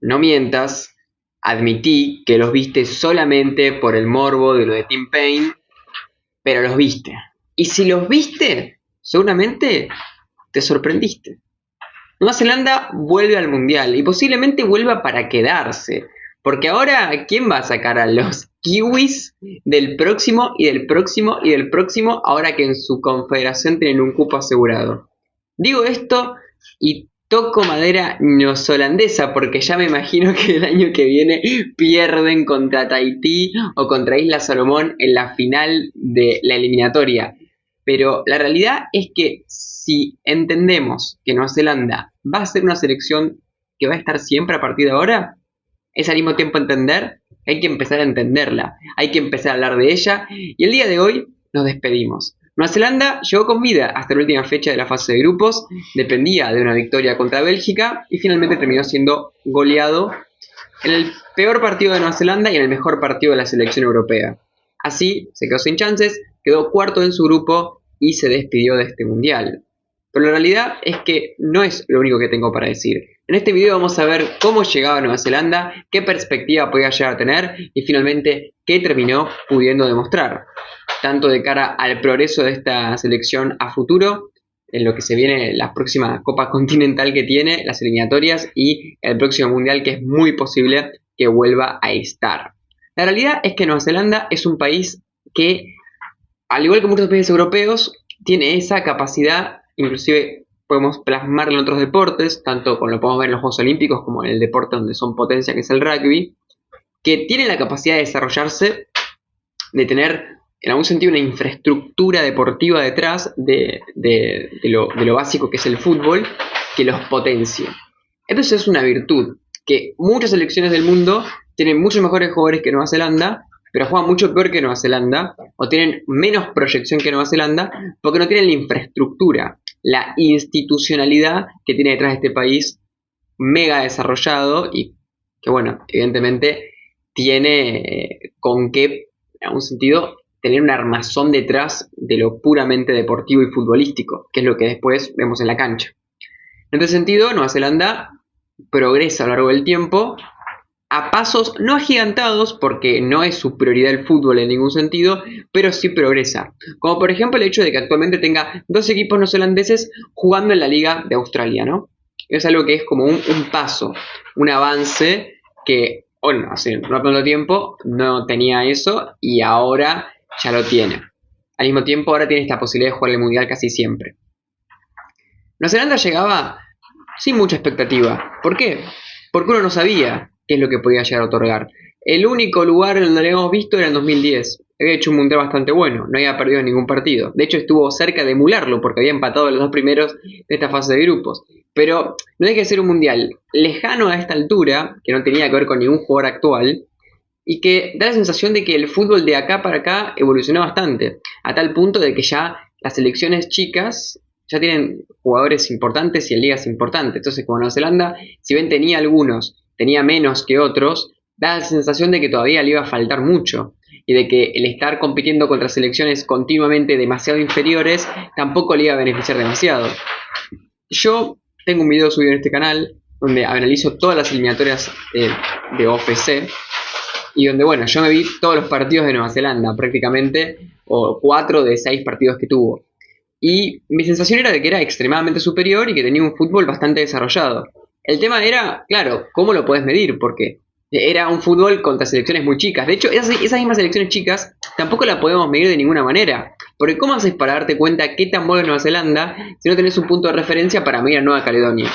no mientas, admití que los viste solamente por el morbo de lo de Tim Payne, pero los viste. Y si los viste, seguramente te sorprendiste. Nueva Zelanda vuelve al Mundial y posiblemente vuelva para quedarse. Porque ahora, ¿quién va a sacar a los kiwis del próximo y del próximo y del próximo ahora que en su confederación tienen un cupo asegurado? Digo esto y toco madera neozelandesa porque ya me imagino que el año que viene pierden contra Tahití o contra Isla Salomón en la final de la eliminatoria. Pero la realidad es que si entendemos que Nueva Zelanda va a ser una selección que va a estar siempre a partir de ahora, es al mismo tiempo entender que hay que empezar a entenderla, hay que empezar a hablar de ella y el día de hoy nos despedimos. Nueva Zelanda llegó con vida hasta la última fecha de la fase de grupos, dependía de una victoria contra Bélgica y finalmente terminó siendo goleado en el peor partido de Nueva Zelanda y en el mejor partido de la selección europea. Así se quedó sin chances, quedó cuarto en su grupo y se despidió de este mundial. Pero la realidad es que no es lo único que tengo para decir. En este video vamos a ver cómo llegaba a Nueva Zelanda, qué perspectiva podía llegar a tener y finalmente qué terminó pudiendo demostrar. Tanto de cara al progreso de esta selección a futuro, en lo que se viene la próxima Copa Continental que tiene, las eliminatorias y el próximo Mundial que es muy posible que vuelva a estar. La realidad es que Nueva Zelanda es un país que, al igual que muchos países europeos, tiene esa capacidad, inclusive podemos plasmarlo en otros deportes, tanto como lo podemos ver en los Juegos Olímpicos como en el deporte donde son potencia que es el rugby, que tiene la capacidad de desarrollarse, de tener en algún sentido una infraestructura deportiva detrás de lo básico que es el fútbol, que los potencie. Entonces es una virtud que muchas selecciones del mundo tienen muchos mejores jugadores que Nueva Zelanda, pero juegan mucho peor que Nueva Zelanda, o tienen menos proyección que Nueva Zelanda, porque no tienen la infraestructura, la institucionalidad que tiene detrás de este país mega desarrollado y que, bueno, evidentemente tiene con qué, en algún sentido, tener un armazón detrás de lo puramente deportivo y futbolístico, que es lo que después vemos en la cancha. En este sentido, Nueva Zelanda progresa a lo largo del tiempo a pasos no agigantados, porque no es su prioridad el fútbol en ningún sentido, pero sí progresa. Como por ejemplo el hecho de que actualmente tenga dos equipos neozelandeses jugando en la Liga de Australia, ¿no? Es algo que es como un paso, un avance que, bueno, hace no tanto tiempo no tenía eso y ahora ya lo tiene. Al mismo tiempo ahora tiene esta posibilidad de jugar el Mundial casi siempre. Nueva Zelanda llegaba sin mucha expectativa. ¿Por qué? Porque uno no sabía qué es lo que podía llegar a otorgar. El único lugar en donde lo habíamos visto era en 2010. Había hecho un mundial bastante bueno, no había perdido ningún partido. De hecho, estuvo cerca de emularlo porque había empatado los dos primeros de esta fase de grupos. Pero no hay que ser un mundial lejano a esta altura, que no tenía que ver con ningún jugador actual, y que da la sensación de que el fútbol de acá para acá evolucionó bastante, a tal punto de que ya las selecciones chicas ya tienen jugadores importantes y en ligas importantes. Entonces, como Nueva Zelanda, si bien tenía algunos, tenía menos que otros, da la sensación de que todavía le iba a faltar mucho y de que el estar compitiendo contra selecciones continuamente demasiado inferiores tampoco le iba a beneficiar demasiado. Yo tengo un video subido en este canal donde analizo todas las eliminatorias de OFC y donde, bueno, yo me vi todos los partidos de Nueva Zelanda prácticamente, o 4 de 6 partidos que tuvo. Y mi sensación era de que era extremadamente superior y que tenía un fútbol bastante desarrollado. El tema era, claro, ¿cómo lo podés medir? Porque era un fútbol contra selecciones muy chicas. De hecho, esas mismas selecciones chicas tampoco la podemos medir de ninguna manera. Porque ¿cómo haces para darte cuenta qué tan bueno es Nueva Zelanda si no tenés un punto de referencia para medir a Nueva Caledonia?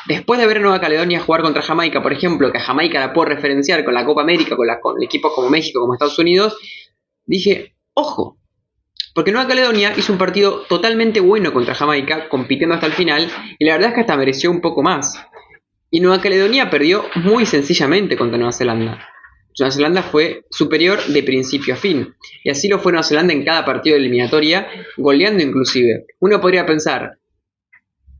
Después de ver a Nueva Caledonia jugar contra Jamaica, por ejemplo, que a Jamaica la puedo referenciar con la Copa América, con equipos como México, como Estados Unidos, dije, ojo, porque Nueva Caledonia hizo un partido totalmente bueno contra Jamaica, compitiendo hasta el final, y la verdad es que hasta mereció un poco más. Y Nueva Caledonia perdió muy sencillamente contra Nueva Zelanda. Nueva Zelanda fue superior de principio a fin, y así lo fue Nueva Zelanda en cada partido de eliminatoria, goleando inclusive. Uno podría pensar,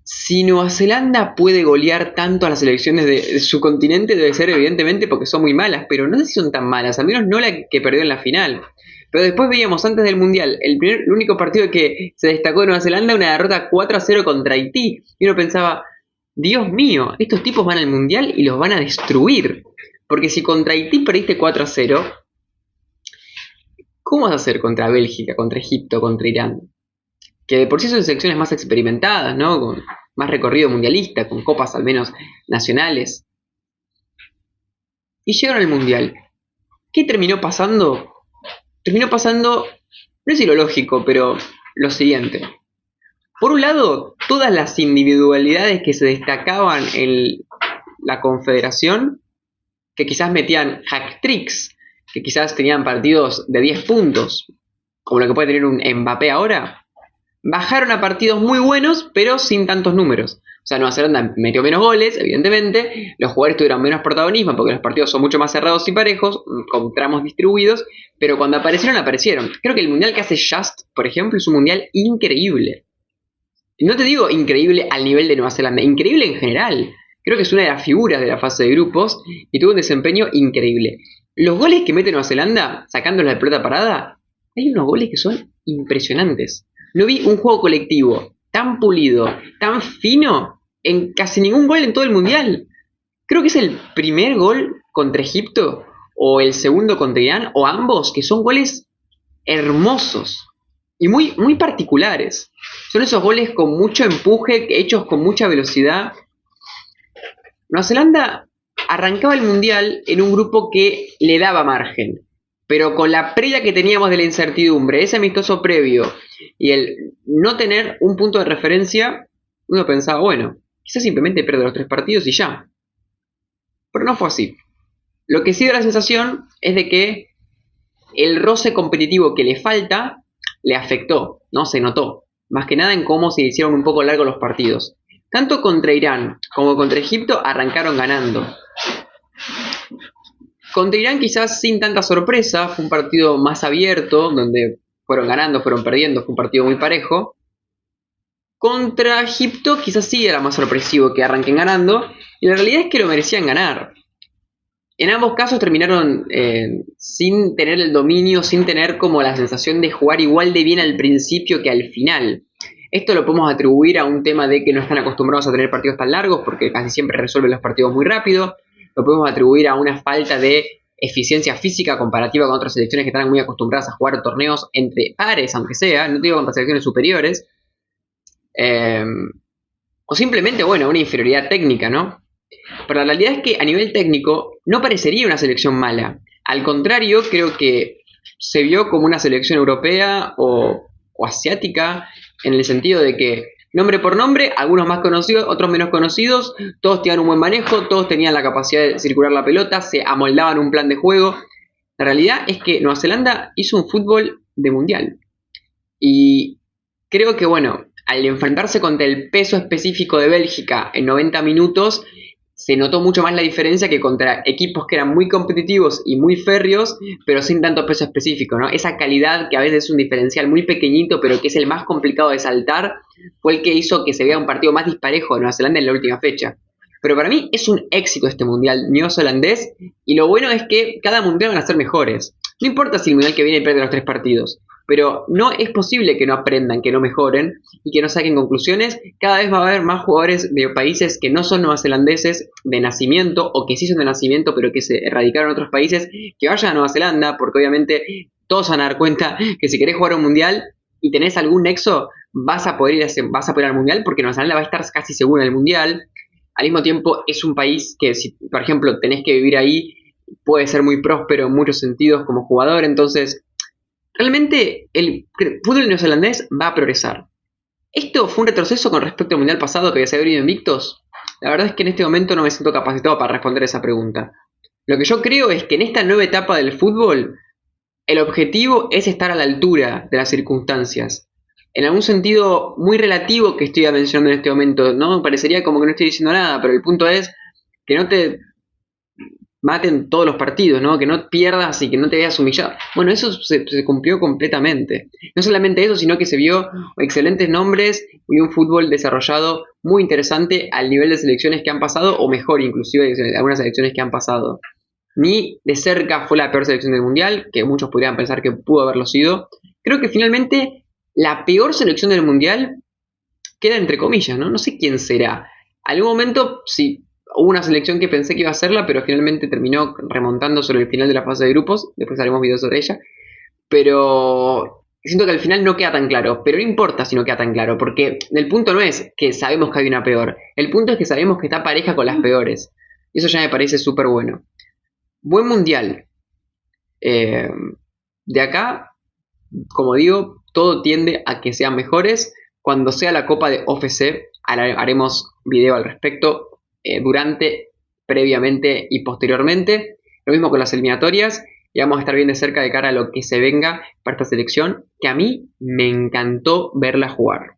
si Nueva Zelanda puede golear tanto a las selecciones de su continente, debe ser evidentemente porque son muy malas, pero no sé si son tan malas, al menos no la que perdió en la final. Pero después veíamos antes del Mundial, el único partido que se destacó de Nueva Zelanda, una derrota 4-0 contra Haití. Y uno pensaba, Dios mío, estos tipos van al Mundial y los van a destruir. Porque si contra Haití perdiste 4-0, ¿cómo vas a hacer contra Bélgica, contra Egipto, contra Irán? Que de por sí son selecciones más experimentadas, ¿no? Con más recorrido mundialista, con copas al menos nacionales. Y llegaron al Mundial. ¿Qué terminó pasando? Terminó pasando, no sé si lo lógico, pero lo siguiente. Por un lado, todas las individualidades que se destacaban en la Confederación, que quizás metían hack tricks, que quizás tenían partidos de 10 puntos, como lo que puede tener un Mbappé ahora, bajaron a partidos muy buenos, pero sin tantos números. O sea, Nueva Zelanda metió menos goles, evidentemente, los jugadores tuvieron menos protagonismo porque los partidos son mucho más cerrados y parejos, con tramos distribuidos, pero cuando aparecieron, aparecieron. Creo que el mundial que hace Just, por ejemplo, es un mundial increíble. No te digo increíble al nivel de Nueva Zelanda, increíble en general. Creo que es una de las figuras de la fase de grupos y tuvo un desempeño increíble. Los goles que mete Nueva Zelanda, sacándolos de pelota parada, hay unos goles que son impresionantes. No vi un juego colectivo tan pulido, tan fino, en casi ningún gol en todo el mundial. Creo que es el primer gol contra Egipto, o el segundo contra Irán, o ambos, que son goles hermosos y muy, muy particulares. Son esos goles con mucho empuje, hechos con mucha velocidad. Nueva Zelanda arrancaba el mundial en un grupo que le daba margen, pero con la previa que teníamos de la incertidumbre, ese amistoso previo y el no tener un punto de referencia, uno pensaba, bueno, quizás simplemente pierde los 3 partidos y ya. Pero no fue así. Lo que sí da la sensación es de que el roce competitivo que le falta le afectó, ¿no? Se notó. Más que nada en cómo se hicieron un poco largos los partidos. Tanto contra Irán como contra Egipto arrancaron ganando. Contra Irán quizás sin tanta sorpresa, fue un partido más abierto, donde fueron ganando, fueron perdiendo, fue un partido muy parejo. Contra Egipto quizás sí era más sorpresivo que arranquen ganando, y la realidad es que lo merecían ganar. En ambos casos terminaron sin tener el dominio, sin tener como la sensación de jugar igual de bien al principio que al final. Esto lo podemos atribuir a un tema de que no están acostumbrados a tener partidos tan largos, porque casi siempre resuelven los partidos muy rápido. Lo podemos atribuir a una falta de eficiencia física comparativa con otras selecciones que están muy acostumbradas a jugar torneos entre pares, aunque sea, no digo contra selecciones superiores. O simplemente, bueno, una inferioridad técnica, ¿no? Pero la realidad es que a nivel técnico no parecería una selección mala. Al contrario, creo que se vio como una selección europea o asiática, en el sentido de que, nombre por nombre, algunos más conocidos, otros menos conocidos, todos tenían un buen manejo, todos tenían la capacidad de circular la pelota, se amoldaban un plan de juego. La realidad es que Nueva Zelanda hizo un fútbol de mundial. Y creo que, bueno, al enfrentarse contra el peso específico de Bélgica en 90 minutos, se notó mucho más la diferencia que contra equipos que eran muy competitivos y muy férreos, pero sin tanto peso específico, ¿no? Esa calidad que a veces es un diferencial muy pequeñito, pero que es el más complicado de saltar, fue el que hizo que se vea un partido más disparejo de Nueva Zelanda en la última fecha. Pero para mí es un éxito este mundial neozelandés, y lo bueno es que cada mundial van a ser mejores. No importa si el mundial que viene pierde los 3 partidos, pero no es posible que no aprendan, que no mejoren y que no saquen conclusiones. Cada vez va a haber más jugadores de países que no son neozelandeses de nacimiento o que sí son de nacimiento pero que se erradicaron en otros países, que vayan a Nueva Zelanda, porque obviamente todos van a dar cuenta que si querés jugar un mundial y tenés algún nexo, vas a poder ir al mundial, porque Nueva Zelanda va a estar casi segura en el mundial. Al mismo tiempo es un país que, si por ejemplo tenés que vivir ahí, puede ser muy próspero en muchos sentidos como jugador. Entonces realmente el fútbol neozelandés va a progresar. ¿Esto fue un retroceso con respecto al mundial pasado que había sido invictos? La verdad es que en este momento no me siento capacitado para responder esa pregunta. Lo que yo creo es que en esta nueva etapa del fútbol, el objetivo es estar a la altura de las circunstancias. En algún sentido muy relativo que estoy mencionando en este momento, ¿no? Parecería como que no estoy diciendo nada, pero el punto es que no te maten todos los partidos, ¿no? Que no pierdas y que no te veas humillado. Bueno, eso se cumplió completamente. No solamente eso, sino que se vio excelentes nombres y un fútbol desarrollado muy interesante al nivel de selecciones que han pasado, o mejor inclusive de algunas selecciones que han pasado. Ni de cerca fue la peor selección del Mundial, que muchos podrían pensar que pudo haberlo sido. Creo que finalmente la peor selección del Mundial queda entre comillas, ¿no? No sé quién será. Algún momento, sí, hubo una selección que pensé que iba a hacerla, pero finalmente terminó remontando sobre el final de la fase de grupos. Después haremos videos sobre ella. Pero siento que al final no queda tan claro. Pero no importa si no queda tan claro, porque el punto no es que sabemos que hay una peor. El punto es que sabemos que está pareja con las peores. Y eso ya me parece súper bueno. Buen mundial. Eh, de acá, como digo, todo tiende a que sean mejores. Cuando sea la Copa de OFC, haremos video al respecto durante, previamente y posteriormente. Lo mismo con las eliminatorias. Y vamos a estar bien de cerca de cara a lo que se venga para esta selección, que a mí me encantó verla jugar.